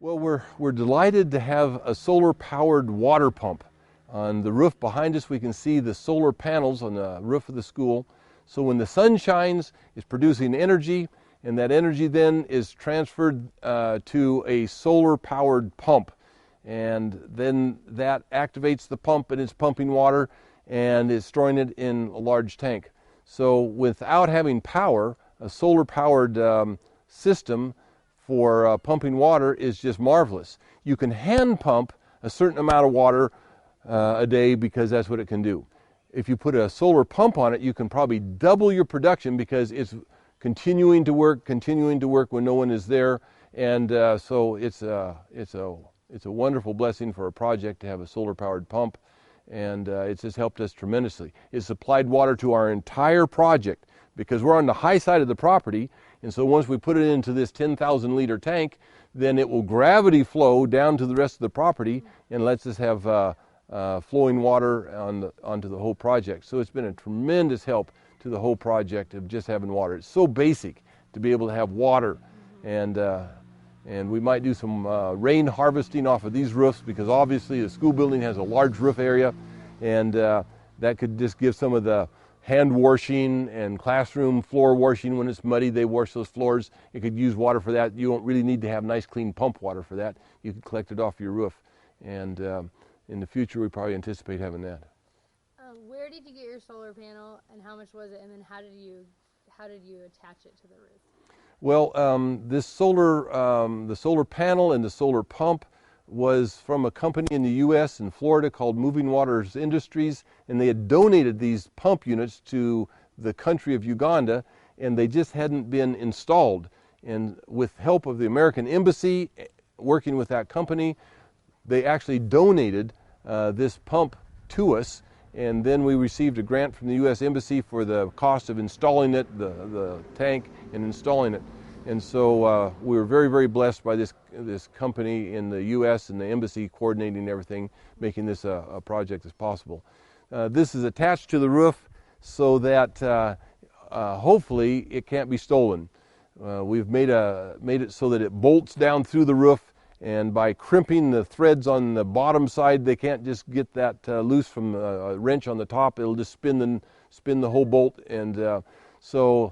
Well, we're delighted to have a solar-powered water pump. On the roof behind us, we can see the solar panels on the roof of the school. So when the sun shines, it's producing energy, and that energy then is transferred to a solar-powered pump. And then that activates the pump, and it's pumping water, and is storing it in a large tank. So without having power, a solar-powered system for pumping water is just marvelous. You can hand pump a certain amount of water a day because that's what it can do. If you put a solar pump on it, you can probably double your production because it's continuing to work when no one is there. And so it's a wonderful blessing for a project to have a solar-powered pump, and it's just helped us tremendously. It's supplied water to our entire project because we're on the high side of the property, and so once we put it into this 10,000 liter tank, then it will gravity flow down to the rest of the property and lets us have flowing water onto the whole project. So it's been a tremendous help to the whole project of just having water. It's so basic to be able to have water, and we might do some rain harvesting off of these roofs because obviously the school building has a large roof area, and that could just give some of the hand washing and classroom floor washing. When it's muddy, they wash those floors. You could use water for that. You don't really need to have nice clean pump water for that. You could collect it off your roof, and in the future we probably anticipate having that. Where did you get your solar panel, and how much was it, and then how did you attach it to the roof? Well, the solar panel and the solar pump was from a company in the U.S. and Florida called Moving Waters Industries, and they had donated these pump units to the country of Uganda, and they just hadn't been installed. And with help of the American Embassy, working with that company, they actually donated this pump to us, and then we received a grant from the U.S. Embassy for the cost of installing it, the tank, and installing it. And so we were very, very blessed by this company in the U.S. and the embassy coordinating everything, making this a project as possible. This is attached to the roof so that hopefully it can't be stolen. We've made it so that it bolts down through the roof, and by crimping the threads on the bottom side, they can't just get that loose from a wrench on the top. It'll just spin the whole bolt, and so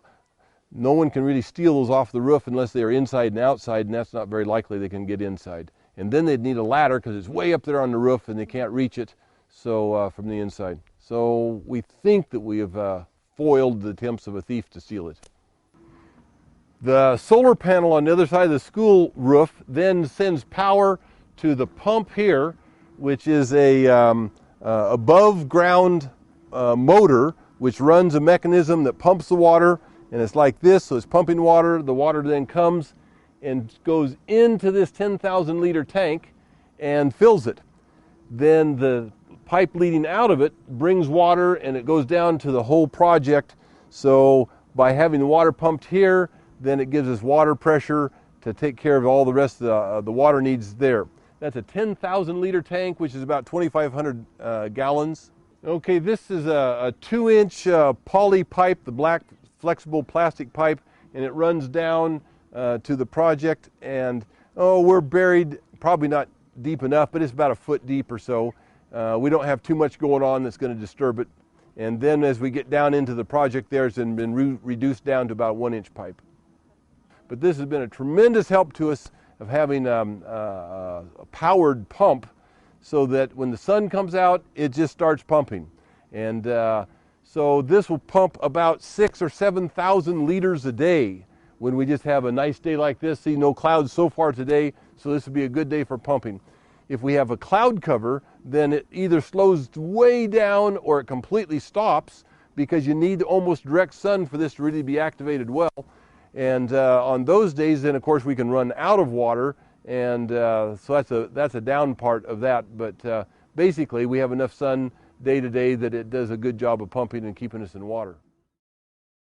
no one can really steal those off the roof unless they are inside and outside, and that's not very likely they can get inside. And then they'd need a ladder because it's way up there on the roof and they can't reach it from the inside. So we think that we have foiled the attempts of a thief to steal it. The solar panel on the other side of the school roof then sends power to the pump here, which is a above ground motor which runs a mechanism that pumps the water. And it's like this, so it's pumping water. The water then comes and goes into this 10,000 liter tank and fills it. Then the pipe leading out of it brings water, and it goes down to the whole project. So by having the water pumped here, then it gives us water pressure to take care of all the rest of the water needs there. That's a 10,000 liter tank, which is about 2,500 gallons. Okay, this is a 2-inch poly pipe, the black flexible plastic pipe, and it runs down to the project, and we're buried probably not deep enough, but it's about a foot deep or so. We don't have too much going on that's going to disturb it, and then as we get down into the project there, it's been reduced down to about a 1-inch pipe. But this has been a tremendous help to us of having a powered pump so that when the sun comes out, it just starts pumping. And so this will pump about 6,000 or 7,000 liters a day when we just have a nice day like this. See, no clouds so far today, so this would be a good day for pumping. If we have a cloud cover, then it either slows way down or it completely stops because you need almost direct sun for this to really be activated well. And on those days, then of course we can run out of water, and so that's a down part of that. But basically, we have enough sun day to day that it does a good job of pumping and keeping us in water.